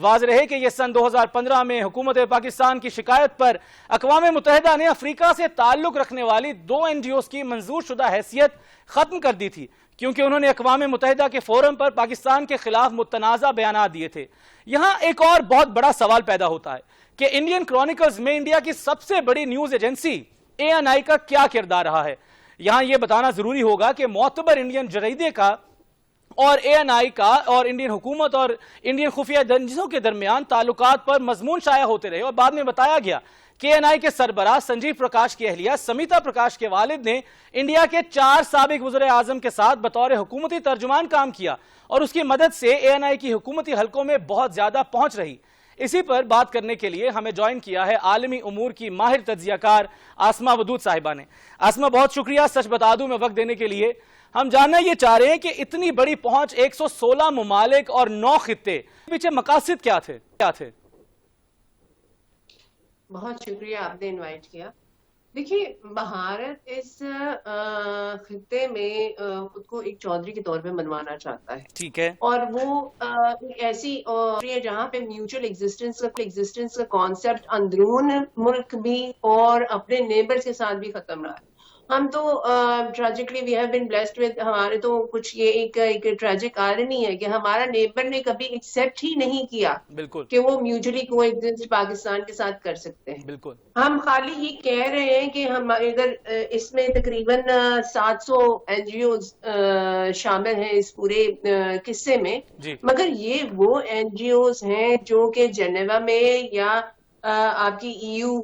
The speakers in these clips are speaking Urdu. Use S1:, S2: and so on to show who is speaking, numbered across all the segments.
S1: واضح رہے کہ یہ سن 2015 میں حکومت پاکستان کی شکایت پر اقوام متحدہ نے افریقہ سے تعلق رکھنے والی 2 NGOs کی منظور شدہ حیثیت ختم کر دی تھی، کیونکہ انہوں نے اقوام متحدہ کے فورم پر پاکستان کے خلاف متنازع بیانات دیے تھے۔ یہاں ایک اور بہت بڑا سوال پیدا ہوتا ہے کہ انڈین کرونیکلز میں انڈیا کی سب سے بڑی نیوز ایجنسی ANI کا کیا کردار رہا ہے۔ یہاں یہ بتانا ضروری ہوگا کہ معتبر انڈین جریدے کا اور ANI کا اور انڈین حکومت اور انڈین خفیہ ایجنسیوں کے درمیان تعلقات پر مضمون شائع ہوتے رہے، اور بعد میں بتایا گیا کہ ANI کے سربراہ سنجیو پرکاش کی اہلیہ سمیتا پرکاش کے والد نے انڈیا کے 4 سابق وزراء اعظم کے ساتھ بطور حکومتی ترجمان کام کیا، اور اس کی مدد سے ANI کی حکومتی حلقوں میں بہت زیادہ پہنچ رہی۔ اسی پر بات کرنے کے لیے ہمیں جوائن کیا ہے عالمی امور کی ماہر تجزیہ کار آسمہ ودود صاحبہ نے۔ آسمہ، بہت شکریہ سچ بتا دوں میں وقت دینے کے لیے۔ ہم جاننا یہ چاہ رہے ہیں کہ اتنی بڑی پہنچ 116 ممالک اور 9 خطے، پیچھے مقاصد کیا تھے؟
S2: بہت شکریہ آپ نے انوائٹ کیا۔ دیکھیے، بھارت اس خطے میں خود کو ایک چودھری کے طور پہ منوانا چاہتا ہے،
S1: ٹھیک ہے، اور
S2: وہ ایک ایسی جہاں پہ میوچل ایگزسٹنس کا کانسیپٹ اندرون ملک بھی اور اپنے نیبرز کے ساتھ بھی ختم رہا ہے۔ ہم تو tragically we have been blessed with, ہمارے تو کچھ یہ ایک ٹریجک آئرنی ہے کہ ہمارا نیبر نے کبھی ایکسیپٹ ہی نہیں کیا
S1: بالکل
S2: کہ وہ میوچلی کو ایگزسٹ پاکستان کے ساتھ کر سکتے ہیں۔
S1: بالکل،
S2: ہم خالی یہ کہہ رہے ہیں کہ ہم ادھر اس میں تقریباً 700 NGOs شامل ہیں اس پورے قصے میں، مگر یہ وہ NGOs ہیں جو کہ جنیوا میں یا آپ کی EU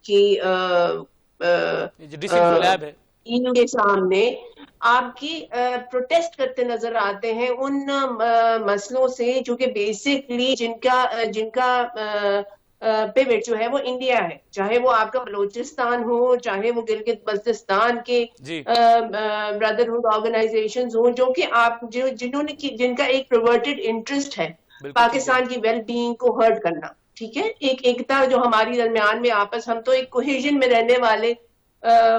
S2: کی EU کے سامنے آپ کی پروٹیسٹ کرتے نظر آتے ہیں ان مسئلوں سے جو کہ بیسکلی جن کا پیوٹ جو ہے وہ انڈیا ہے، چاہے وہ آپ کا بلوچستان ہو، چاہے وہ گلگت بلتستان کے بردرہڈ آرگنائزیشنز ہوں، جو کہ آپ جن کا ایک پرورٹڈ انٹرسٹ ہے پاکستان کی ویل بینگ کو ہرٹ کرنا، ٹھیک ہے، ایک ایکتا جو ہماری درمیان میں ہم تو ایک کوہیژن میں رہنے والے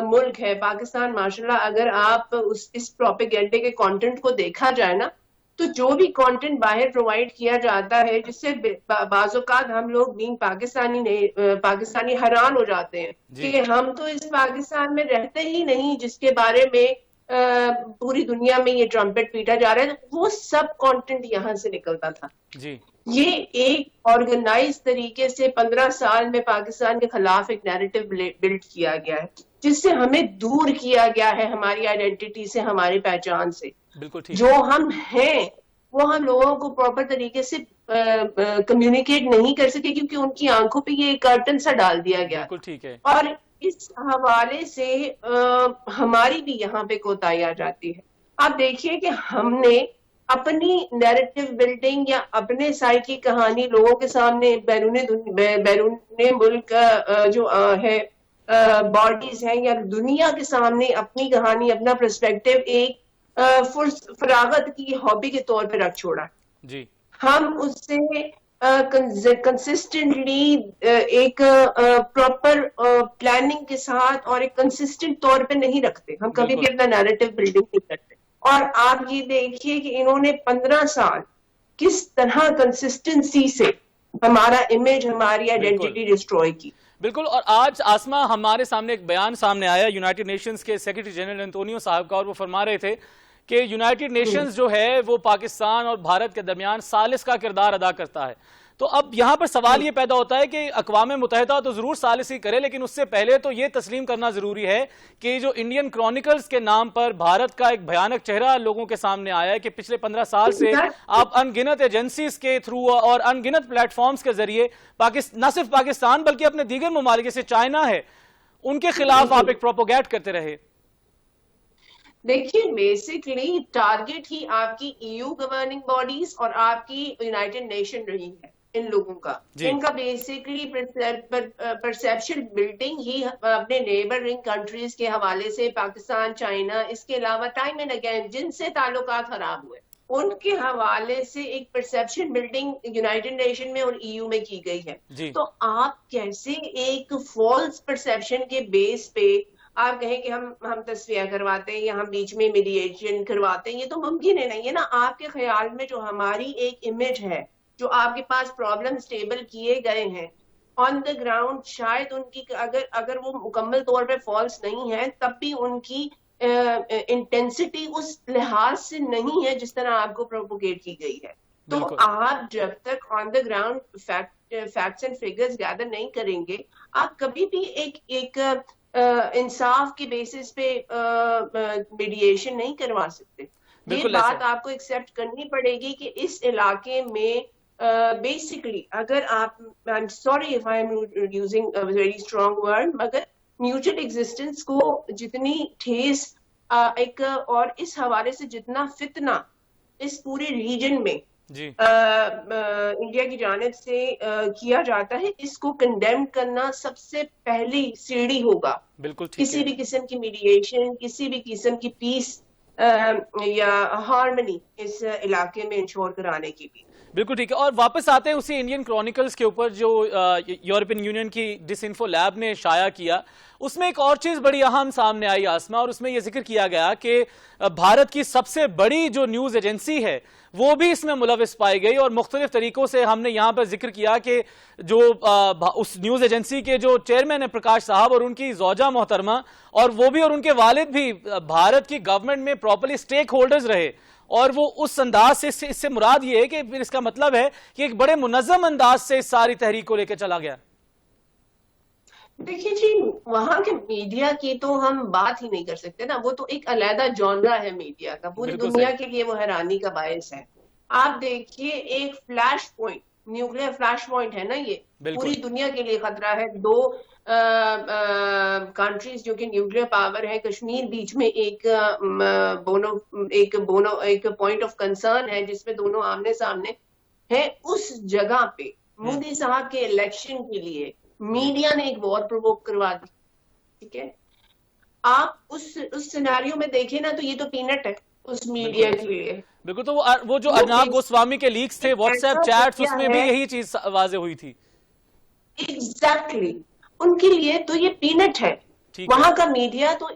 S2: ملک ہے پاکستان۔ ماشاءاللہ اگر آپ اس پروپیگنڈے کے کانٹینٹ کو دیکھا جائے نا، تو جو بھی کانٹینٹ باہر پرووائڈ کیا جاتا ہے جس سے بعض اوقات ہم لوگ بینگ پاکستانی حیران ہو جاتے ہیں کہ ہم تو اس پاکستان میں رہتے ہی نہیں جس کے بارے میں پوری دنیا میں یہ ٹرمپٹ پیٹا جا رہا ہے، وہ سب کانٹینٹ یہاں سے نکلتا تھا۔ یہ ایک آرگنائز طریقے سے 15 سال میں پاکستان کے خلاف ایک نیریٹو بلڈ کیا گیا ہے، جس سے ہمیں دور کیا گیا ہے ہماری آئیڈینٹی سے، ہماری پہچان سے۔ جو ہم ہیں وہ ہم لوگوں کو پراپر طریقے سے کمیونیکیٹ نہیں کر سکے کیونکہ ان کی آنکھوں پہ یہ کرٹن سا ڈال دیا گیا، اور اس حوالے سے ہماری بھی یہاں پہ کوتاہی آ جاتی ہے۔ آپ دیکھیے کہ ہم نے اپنی نیریٹو بلڈنگ یا اپنے سائڈ کی کہانی لوگوں کے سامنے بیرون ملک جو ہے باڈیز ہیں یا دنیا کے سامنے اپنی کہانی، اپنا پرسپیکٹو ایک فراغت کی ہابی کے طور پہ رکھ چھوڑا۔ ہم اس سے کنسسٹنٹلی ایک پراپر پلاننگ کے ساتھ اور ایک کنسسٹنٹ طور پہ نہیں رکھتے، ہم کبھی بھی اپنا نیریٹو بلڈنگ نہیں کرتے۔ اور آپ یہ دیکھیے کہ انہوں نے 15 سال کس طرح کنسسٹنسی سے ہمارا امیج، ہماری آئیڈینٹی ڈسٹروائے کی۔
S1: بالکل، اور آج آسمہ ہمارے سامنے ایک بیان سامنے آیا یونائٹڈ نیشنز کے سیکرٹری جنرل انتونیو صاحب کا، اور وہ فرما رہے تھے کہ یونائٹڈ نیشنز جو ہے وہ پاکستان اور بھارت کے درمیان ثالث کا کردار ادا کرتا ہے۔ تو اب یہاں پر سوال یہ پیدا ہوتا ہے کہ اقوام متحدہ تو ضرور ثالثی کرے، لیکن اس سے پہلے تو یہ تسلیم کرنا ضروری ہے کہ جو انڈین کرونیکلز کے نام پر بھارت کا ایک بھیانک چہرہ لوگوں کے سامنے آیا ہے کہ پچھلے 15 سال سے آپ ان گنت ایجنسیز کے تھرو اور ان گنت پلیٹ فارمز کے ذریعے نہ صرف پاکستان بلکہ اپنے دیگر ممالک جیسے چائنا ہے ان کے خلاف آپ ایک پروپوگیٹ کرتے رہے۔
S2: دیکھیے، بیسکلی ٹارگٹ ہی آپ کی EU گورننگ باڈیز اور آپ کی یونائٹڈ نیشن رہی ہے، ان لوگوں کا ان کا بیسکلی پرسیپشن بلڈنگ ہی اپنے نیبرنگ کنٹریز کے حوالے سے، پاکستان، چائنا، اس کے علاوہ ٹائم اینڈ اگین جن سے تعلقات خراب ہوئے ان کے حوالے سے ایک پرسیپشن بلڈنگ یونائٹڈ نیشن میں اور EU میں کی گئی ہے۔ تو آپ کیسے ایک فالس پرسیپشن کے بیس پہ آپ کہیں کہ ہم تصفیہ کرواتے ہیں یا ہم بیچ میں میڈییشن کرواتے ہیں، یہ تو ممکن ہے نہیں ہے نا. آپ کے خیال میں جو ہماری ایک امیج ہے، جو آپ کے پاس پرابلم اسٹیبل کیے گئے ہیں آن دا گراؤنڈ، شاید ان کی اگر وہ مکمل طور پہ فالس نہیں ہے، تب بھی ان کی انٹینسٹی اس لحاظ سے نہیں ہے جس طرح آپ کو پروپوگیٹ کی گئی ہے. تو
S1: بالکل
S2: آپ جب تک on the ground facts and figures gather نہیں کریں گے، آپ کبھی بھی ایک انصاف کی بیسس پہ میڈییشن نہیں کروا سکتے. یہ
S1: بالکل ایسا
S2: بات آپ کو ایکسیپٹ کرنی پڑے گی کہ اس علاقے میں بیسکلی اگر آپ، I am sorry if I am using very strong word, مگر میوچل ایگزسٹنس کو جتنی ٹھیس ایک اور اس حوالے سے جتنا فتنہ اس پورے ریجن میں
S1: جی
S2: انڈیا کی جانب سے کیا جاتا ہے، اس کو کنڈیم کرنا سب سے پہلی سیڑھی ہوگا
S1: بالکل ٹھیک
S2: کسی
S1: ہے.
S2: بھی قسم کی میڈییشن، کسی بھی قسم کی پیس یا ہارمنی اس علاقے میں انشور کرانے کی بھی.
S1: بالکل ٹھیک ہے. اور واپس آتے ہیں اسی انڈین کرونیکلز کے اوپر جو یورپین یونین کی ڈس انفو لیب نے شائع کیا. اس میں ایک اور چیز بڑی اہم سامنے آئی آسما، اور اس میں یہ ذکر کیا گیا کہ بھارت کی سب سے بڑی جو نیوز ایجنسی ہے وہ بھی اس میں ملوث پائی گئی. اور مختلف طریقوں سے ہم نے یہاں پر ذکر کیا کہ جو اس نیوز ایجنسی کے جو چیئرمین ہیں پرکاش صاحب اور ان کی زوجہ محترمہ، اور وہ بھی اور ان کے والد بھی بھارت کی گورنمنٹ میں پراپرلی اسٹیک ہولڈرز رہے. اور وہ اس انداز سے اس سے مراد یہ ہے کہ پھر اس کا مطلب ہے کہ ایک بڑے منظم انداز سے اس ساری تحریک کو لے کے چلا گیا.
S2: دیکھیے جی، وہاں کے میڈیا کی تو ہم بات ہی نہیں کر سکتے نا، وہ تو ایک علیحدہ جانرا ہے میڈیا کا، پوری
S1: بالکل
S2: دنیا
S1: صحیح.
S2: کے لیے وہ حیرانی کا باعث ہے. آپ دیکھیے ایک flash point, nuclear flash point ہے نا یہ،
S1: بالکل
S2: پوری دنیا کے لیے خطرہ ہے. دو کنٹریز جو کہ نیوکلیر پاور ہے، کشمیر بیچ میں ایک پوائنٹ آف کنسرن ہے جس میں دونوں آمنے سامنے ہیں. اس جگہ پہ مودی صاحب کے الیکشن کے لیے میڈیا نے ایک وار پرووک کروا دی. ٹھیک ہے، آپ اس سیناریو میں دیکھیں نا تو یہ تو پینٹ ہے اس میڈیا کے لیے.
S1: بالکل. تو وہ جو ارناب گوسوامی کے لیکس تھے، واٹس ایپ چیٹس، اس میں بھی یہی چیز واضح ہوئی تھی.
S2: ایگزیکٹلی، ان کے لیے تو یہ پینٹ ہے. وہاں کا میڈیا تو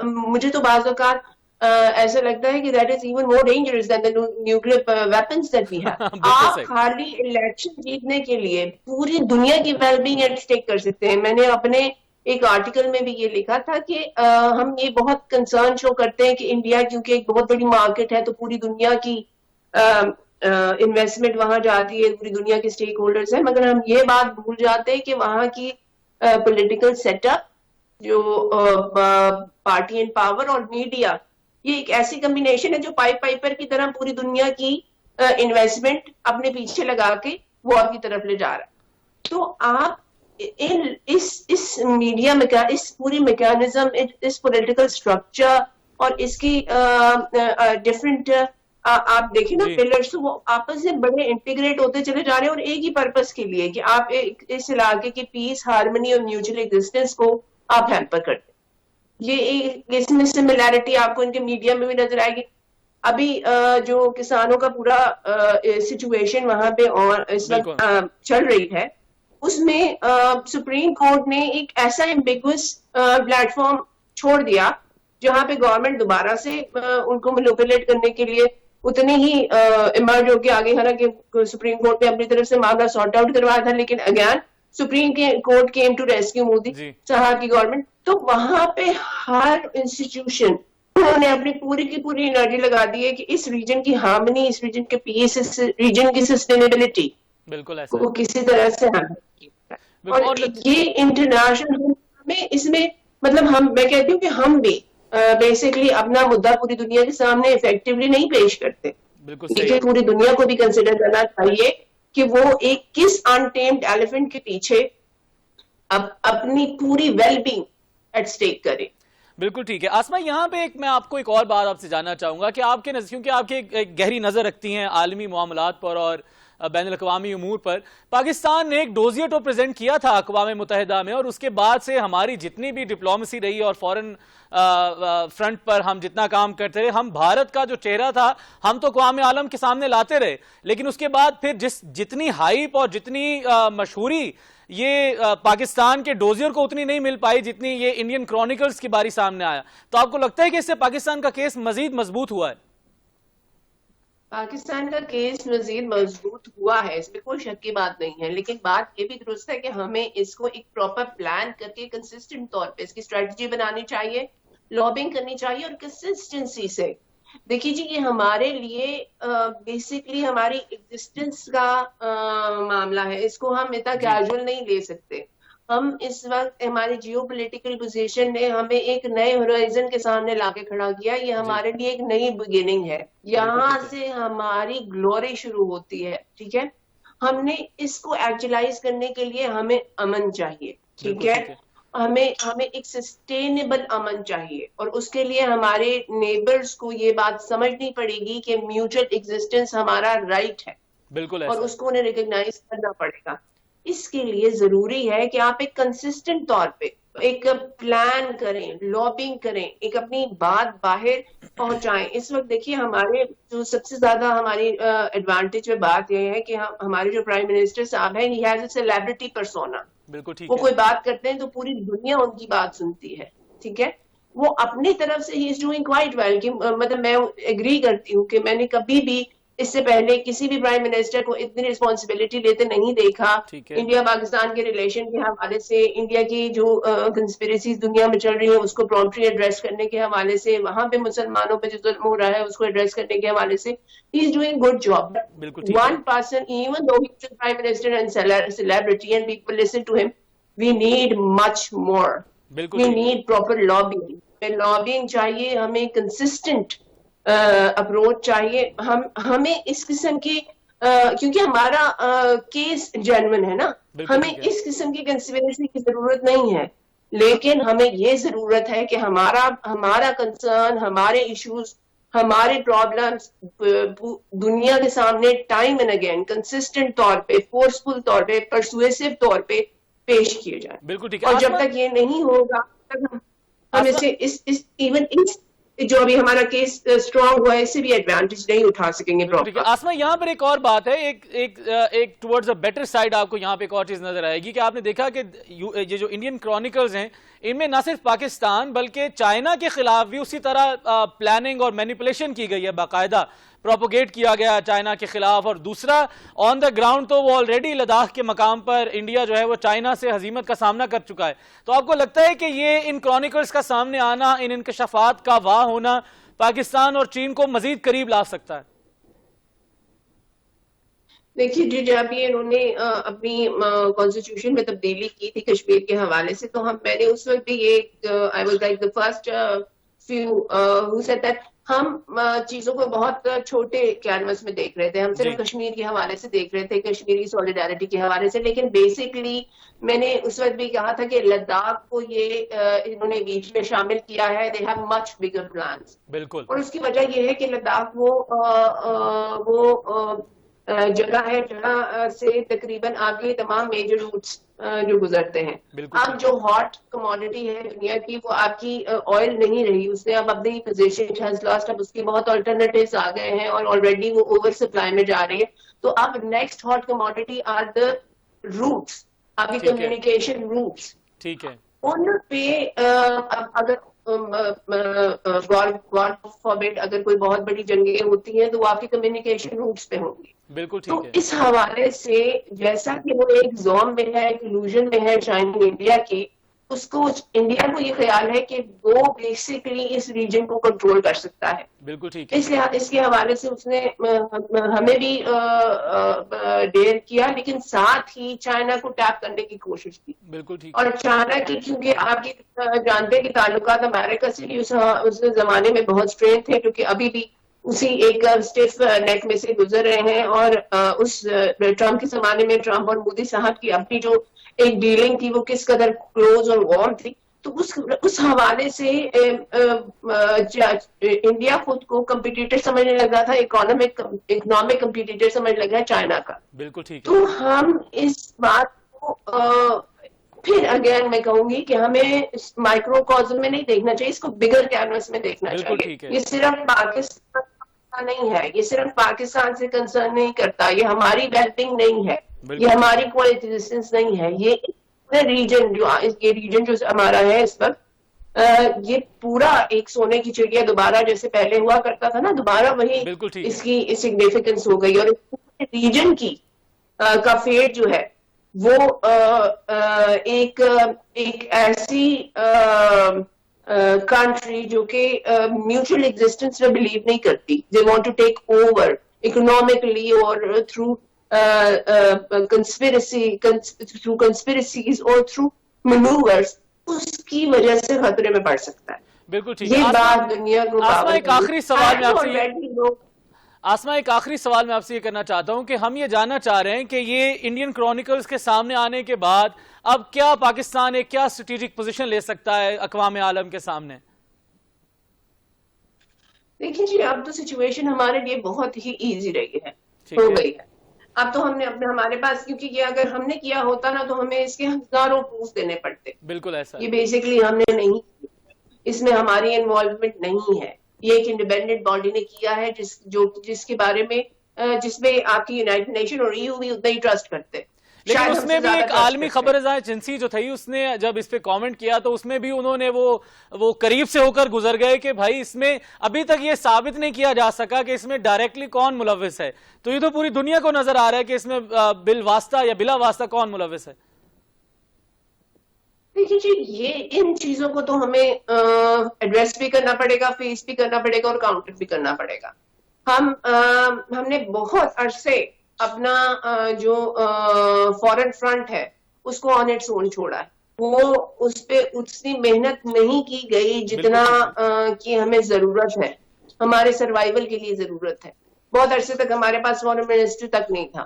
S2: مجھے تو بعض اوقات ایسا لگتا ہے کہ that is even more dangerous than the nuclear weapons that we have. آپ خالی الیکشن جیتنے کے لیے پوری دنیا کی ویل بینگ ایٹ اسٹیک کر سکتے ہیں. میں نے اپنے ایک آرٹیکل میں بھی یہ لکھا تھا کہ ہم یہ بہت کنسرن شو کرتے ہیں کہ انڈیا کیونکہ ایک بہت بڑی مارکیٹ ہے تو پوری دنیا کی انویسٹمنٹ وہاں جاتی ہے، پوری دنیا کے اسٹیک ہولڈرز ہیں، مگر ہم یہ بات بھول جاتے ہیں کہ وہاں کی پولیٹیکل سیٹ اپ، جو پارٹی ان پاور اور میڈیا، یہ ایک ایسی کمبینیشن ہے جو پائپ پائپر کی طرح پوری دنیا کی انویسٹمنٹ اپنے پیچھے لگا کے وار کی طرف لے جا رہا ہے. تو آپ اس میڈیا میں اس پوری میکانزم، اس پولیٹیکل اسٹرکچر اور اس کی ڈفرینٹ آپ دیکھیں نا پلرز، وہ آپس میں بڑے انٹیگریٹ ہوتے چلے جا رہے ہیں اور ایک ہی پرپس کے لیے کہ آپ اس علاقے کی پیس، ہارمنی اور میوچل ایگزسٹنس کو آپ ہیمپر کرتے. یہ اس میں سملیرٹی آپ کو ان کے میڈیا میں بھی نظر آئے گی. ابھی جو کسانوں کا پورا سچویشن وہاں پہ اور اس وقت چل رہی ہے، اس میں سپریم کورٹ نے ایک ایسا ایمبیگوس پلیٹ فارم چھوڑ دیا جہاں پہ گورنمنٹ دوبارہ سے ان کو مینوپولیٹ کرنے کے لیے اتنے ہی ایمرج ہو کے آگے، حالانکہ سپریم کورٹ نے اپنی طرف سے معاملہ سارٹ آؤٹ کروایا تھا، لیکن again Supreme Court came to rescue Modi صاحب کی گورنمنٹ. تو وہاں پہ ہر انسٹیٹیوشن انہوں نے اپنی پوری کی پوری انرجی لگا دی ہے کہ اس ریجن کی ہارمنی، اس ریجن کے پیس، اس ریجن کی سسٹینیبلٹی کو کسی طرح سے اور یہ انٹرنیشنل میں اس میں مطلب میں کہتی ہوں کہ ہم بھی بیسکلی اپنا مدعا پوری دنیا کے سامنے ایفیکٹولی نہیں پیش کرتے. لیکن پوری دنیا کو بھی کنسیڈر کرنا چاہیے کہ وہ ایک کس انٹیمڈ ایلیفنٹ کے پیچھے اپنی پوری ویل بینگ ایٹ اسٹیک کرے.
S1: بالکل ٹھیک ہے. آسما، یہاں پہ میں آپ کو ایک اور بات آپ سے جاننا چاہوں گا کہ آپ کے نظریوں کی آپ کی ایک گہری نظر رکھتی ہیں عالمی معاملات پر اور بین الاقوامی امور پر. پاکستان نے ایک ڈوزیئر تو پریزنٹ کیا تھا اقوام متحدہ میں, اور اس کے بعد سے ہماری جتنی بھی ڈپلومیسی رہی اور فورن فرنٹ پر ہم جتنا کام کرتے رہے, ہم بھارت کا جو چہرہ تھا ہم تو اقوام عالم کے سامنے لاتے رہے, لیکن اس کے بعد پھر جتنی ہائپ اور جتنی مشہوری یہ پاکستان کے ڈوزیئر کو اتنی نہیں مل پائی جتنی یہ انڈین کرونیکلز کی باری سامنے آیا. تو آپ کو لگتا ہے کہ اس سے پاکستان کا کیس مزید مضبوط ہوا ہے؟
S2: پاکستان کا کیس مزید مضبوط ہوا ہے, اس میں کوئی شک کی بات نہیں ہے, لیکن بات یہ بھی درست ہے کہ ہمیں اس کو ایک پراپر پلان کر کے کنسسٹنٹ طور پہ اس کی اسٹریٹجی بنانی چاہیے, لابنگ کرنی چاہیے اور کنسسٹنسی سے. دیکھیے جی, یہ ہمارے لیے بیسکلی ہماری ایگزسٹنس کا معاملہ ہے, اس کو ہم اتنا کیجول نہیں لے سکتے. ہم اس وقت ہماری جیو پولیٹیکل پوزیشن نے ہمیں ایک نئے ہورائزن کے سامنے لا کے کھڑا کیا. یہ ہمارے لیے ایک نئی بگننگ ہے, یہاں سے ہماری گلوری شروع ہوتی ہے. ٹھیک ہے, ہم نے اس کو ایکچولائز کرنے کے لیے ہمیں امن چاہیے. ٹھیک ہے, ہمیں ایک سسٹینیبل امن چاہیے, اور اس کے لیے ہمارے نیبرز کو یہ بات سمجھنی پڑے گی کہ میوچل ایگزسٹنس ہمارا رائٹ ہے,
S1: بالکل,
S2: اور اس کو انہیں ریکگنائز کرنا پڑے گا. اس کے لیے ضروری ہے کہ آپ ایک کنسسٹنٹ طور پہ ایک پلان کریں, لابنگ کریں, ایک اپنی بات باہر پہنچائیں. اس وقت دیکھیے ہمارے جو سب سے زیادہ ہماری ایڈوانٹیج میں بات یہ ہے کہ ہمارے جو پرائم منسٹر صاحب ہیں, he has a celebrity persona. وہ کوئی بات کرتے ہیں تو پوری دنیا ان کی بات سنتی ہے. ٹھیک ہے, وہ اپنی طرف سے he is doing quite well. مطلب میں ایگری کرتی ہوں کہ میں نے کبھی بھی اس سے پہلے کسی بھی پرائم منسٹر کو اتنی رسپانسبلٹی لیتے نہیں دیکھا انڈیا پاکستان کے ریلیشن کے حوالے سے, انڈیا کی جو کنسپیریسیز دنیا میں چل رہی ہیں اس کو پرومپٹلی ایڈریس کرنے کے حوالے سے, وہاں پہ مسلمانوں پہ جو ظلم ہو رہا ہے اس کو ایڈریس کرنے کے حوالے سے. He is doing good job. One person, even though he is the prime minister and celebrity and people listen to him, we need much more. We need proper lobbying. Lobbying چاہیے, ہمیں consistent اپروچ چاہیے. ہمیں اس قسم کی کیونکہ ہمارا کیس جینوئن ہے نا, ہمیں اس قسم کی کنسپیریسی کی ضرورت نہیں ہے, لیکن ہمیں یہ ضرورت ہے کہ ہمارا کنسرن, ہمارے ایشوز, ہمارے پرابلمس دنیا کے سامنے ٹائم اینڈ اگین کنسسٹنٹ طور پہ, فورسفل طور پہ, پرسویسو طور پہ پیش کیے جائیں. بالکل ٹھیک ہے, اور جب تک یہ نہیں ہوگا ہم ایون جو ابھی ہمارا کیس اسٹرانگ ہوا ہے اس سے بھی ایڈوانٹیج نہیں اٹھا سکیں گے.
S1: آسما, یہاں پر ایک اور بات ہے, ایک ٹورڈز اے بیٹر سائڈ آپ کو یہاں پہ ایک اور چیز نظر آئے گی کہ آپ نے دیکھا کہ یہ جو انڈین کرونیکلز ہیں ان میں نہ صرف پاکستان بلکہ چائنا کے خلاف بھی اسی طرح پلاننگ اور مینیپولیشن کی گئی ہے, باقاعدہ پروپوگیٹ کیا گیا چائنا کے خلاف. اور دوسرا آن دا گراؤنڈ تو وہ آلریڈی لداخ کے مقام پر انڈیا جو ہے وہ چائنا سے ہزیمت کا سامنا کر چکا ہے. تو آپ کو لگتا ہے کہ یہ ان کرونیکلز کا سامنے آنا, ان انکشافات کا واہ ہونا پاکستان اور چین کو مزید قریب لا سکتا ہے؟
S2: دیکھیے جی, جب یہ انہوں نے اپنی کانسٹیٹیوشن میں تبدیلی کی تھی کشمیر کے حوالے سے, تو میں نے اس وقت بھی یہ I was like the first few who said that ہم چیزوں کو بہت چھوٹے کینوس میں دیکھ رہے تھے, ہم صرف کشمیر کے حوالے سے دیکھ رہے تھے, کشمیری سولیڈیرٹی کے حوالے سے. لیکن بیسکلی میں نے اس وقت بھی کہا تھا کہ لداخ کو یہ انہوں نے بیچ میں شامل کیا ہے, they have much bigger plans.
S1: بالکل,
S2: اور اس کی وجہ یہ ہے کہ لداخ وہ جگہ ہے جہاں سے تقریباً آپ کے تمام میجر روٹس جو گزرتے ہیں. اب جو ہاٹ کموڈٹی ہے دنیا کی وہ آپ کی آئل نہیں رہی, اس نے اب اپنی پوزیشن ہیز لاسٹ, اب اس کی بہت آلٹرنیٹیوز آ گئے ہیں اور آلریڈی وہ اوور سپلائی میں جا رہی ہے. تو اب next hot commodity are the routes, آپ کی کمیونیکیشن روٹس.
S1: ٹھیک ہے,
S2: ان پہ اگر اگر کوئی بہت بڑی جنگیں ہوتی ہیں تو وہ آپ کی کمیونیکیشن روٹس پہ ہوں گی.
S1: بالکل
S2: تو
S1: ٹھیک ہے.
S2: اس حوالے سے جیسا کہ وہ ایک زوم میں ہے, ایک illusion میں ہے چائنا انڈیا کی, اس کو انڈیا کو یہ خیال ہے کہ وہ بیسکلی اس ریجن کو کنٹرول کر سکتا ہے.
S1: بالکل ٹھیک ہے.
S2: اس کے حوالے سے اس نے ہمیں بھی ڈیئر کیا, لیکن ساتھ ہی چائنا کو ٹیپ کرنے کی کوشش کی.
S1: بالکل ٹھیک.
S2: اور چائنا کی کیونکہ آپ جانتے ہیں کہ تعلقات امریکہ سے بھی اس زمانے میں بہت اسٹرین تھے, کیونکہ ابھی بھی اسی ایک اسٹیف نیک میں سے گزر رہے ہیں. اور اس ٹرمپ کے زمانے میں ٹرمپ اور مودی صاحب کی اپنی جو ایک ڈیلنگ تھی وہ کس قدر کلوز اور وارم تھی, تو اس حوالے سے انڈیا خود کو کمپیٹیٹر سمجھنے لگا تھا، اکنامک کمپیٹیٹر سمجھنے لگا چائنا کا.
S1: بالکل ٹھیک ہے.
S2: تو ہم اس بات کو پھر اگین میں کہوں گی کہ ہمیں مائکرو کازم میں نہیں دیکھنا چاہیے، اس کو بگر کینوس میں دیکھنا چاہیے. یہ صرف پاکستان کا نہیں ہے، یہ صرف پاکستان سے کنسرن نہیں کرتا، یہ ہماری ویلبنگ نہیں ہے، یہ ہماری کوئی ایگزسٹنس نہیں ہے، یہ ریجن جو ہمارا ہے اس وقت، یہ پورا ایک سونے کی چڑیا دوبارہ جیسے پہلے ہوا کرتا تھا نا، دوبارہ وہی اس کی سگنیفیکنس ہو گئی. اور ریجن کی کا فیٹ جو ہے وہ ایک ایسی کنٹری جو کہ میوچل ایگزسٹنس میں بلیو نہیں کرتی. They want to take over economically اور تھرو conspiracies اور تھرو مینوورز، اس کی وجہ سے خطرے میں پڑ سکتا ہے.
S1: بالکل ٹھیک.
S2: یہ بات دنیا کو
S1: آسما ایک آخری سوال میں آپ سے یہ کرنا چاہتا ہوں کہ ہم یہ جاننا چاہ رہے ہیں کہ یہ انڈین کرونیکلز کے سامنے آنے کے بعد اب کیا پاکستان ایک کیا اسٹریٹجک پوزیشن لے سکتا ہے اقوام عالم کے سامنے؟
S2: دیکھیں جی، اب تو سچویشن ہمارے لیے بہت ہی ایزی رہی ہے، ہو گئی ہے. اب تو ہم نے ہمارے پاس، کیونکہ یہ اگر ہم نے کیا ہوتا نا تو ہمیں اس کے ہزاروں پروف دینے پڑتے.
S1: بالکل ایسا
S2: یہ بیسیکلی ہم نے نہیں، اس میں ہماری انوالومنٹ نہیں ہے. یہ ایک انڈیپینڈنٹ باڈی نے کیا ہے جس کے بارے میں جس میں آپ کی یونائٹڈ نیشن اور EU بھی اتنا ہی ٹرسٹ کرتے.
S1: لیکن اس میں بھی ایک عالمی خبر رضا ایجنسی جو تھی، اس نے جب اس پہ کامنٹ کیا تو اس میں بھی انہوں نے وہ قریب سے ہو کر گزر گئے کہ بھائی اس میں ابھی تک یہ ثابت نہیں کیا جا سکا کہ اس میں ڈائریکٹلی کون ملوث ہے. تو یہ تو پوری دنیا کو نظر آ رہا ہے کہ اس میں بالواسطہ یا بلا واسطہ کون ملوث ہے.
S2: دیکھیے جی، یہ ان چیزوں کو تو ہمیں ایڈریس بھی کرنا پڑے گا، فیس بھی کرنا پڑے گا اور کاؤنٹر بھی کرنا پڑے گا. ہم نے بہت عرصے اپنا جو فورن فرنٹ ہے اس کو آن اٹس اون چھوڑا ہے. وہ اس پہ اتنی محنت نہیں کی گئی جتنا کہ ہمیں ضرورت ہے، ہمارے سروائیول کے لیے ضرورت ہے. بہت عرصے تک ہمارے پاس فورن منسٹری تک نہیں تھا.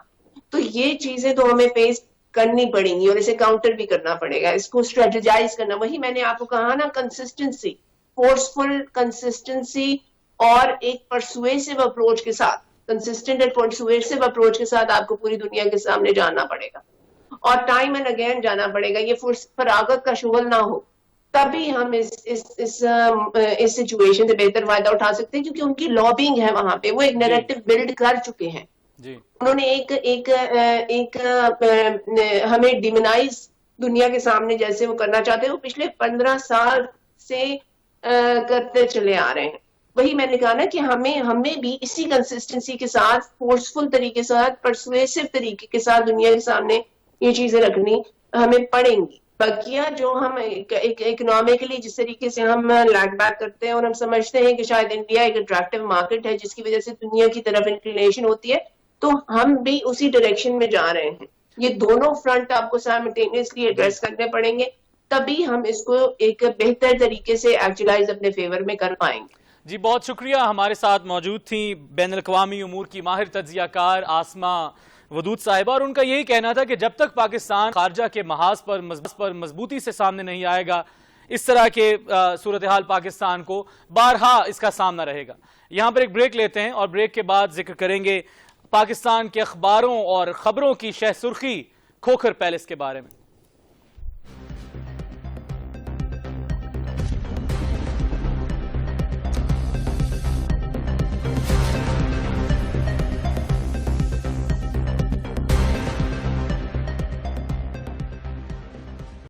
S2: تو یہ چیزیں تو ہمیں فیس کرنی پڑیں گی اور اسے کاؤنٹر بھی کرنا پڑے گا، اس کو اسٹریٹجائز کرنا. وہی میں نے آپ کو کہا نا، کنسسٹنسی، فورسفل کنسسٹنسی اور ایک پرسویسو اپروچ کے ساتھ، کنسسٹنٹ اور پرسویسو اپروچ کے ساتھ آپ کو پوری دنیا کے سامنے جانا پڑے گا اور ٹائم اینڈ اگین جانا پڑے گا. یہ فراغت کا شغل نہ ہو، تبھی ہم اس سچویشن سے بہتر فائدہ اٹھا سکتے ہیں. کیونکہ ان کی لابنگ ہے وہاں پہ، وہ ایک نیریٹو بلڈ کر چکے ہیں. انہوں نے ایک ہمیں ڈیمونائز دنیا کے سامنے جیسے وہ کرنا چاہتے ہیں، وہ پچھلے 15 سال سے کرتے چلے آ رہے ہیں. وہی میں نے کہا نا کہ ہمیں بھی اسی کنسسٹنسی کے ساتھ، فورسفل طریقے کے ساتھ، پرسویسو طریقے کے ساتھ دنیا کے سامنے یہ چیزیں رکھنی ہمیں پڑیں گی. بقیہ جو ہم اکنامکلی جس طریقے سے ہم لیگ بیک کرتے ہیں اور ہم سمجھتے ہیں کہ شاید انڈیا ایک اٹریکٹیو مارکیٹ ہے جس کی وجہ سے دنیا کی طرف انکلینیشن ہوتی ہے، تو ہم بھی اسی ڈائریکشن میں جا رہے ہیں. یہ دونوں فرنٹ آپ کو سائملٹینیسلی ایڈریس کرنے پڑیں گے، تبھی ہم اس کو ایک بہتر طریقے سے ایکچولائز اپنے فیور میں کر پائیں گے.
S1: جی بہت شکریہ. ہمارے ساتھ موجود تھیں بین الاقوامی امور کی ماہر تجزیہ کار آسما ودود صاحبہ، اور ان کا یہی کہنا تھا کہ جب تک پاکستان خارجہ کے محاذ پر مضبوطی سے سامنے نہیں آئے گا، اس طرح کے صورتحال پاکستان کو بارہا اس کا سامنا رہے گا. یہاں پر ایک بریک لیتے ہیں اور بریک کے بعد ذکر کریں گے پاکستان کے اخباروں اور خبروں کی شہ سرخی کھوکھر پیلس کے بارے میں.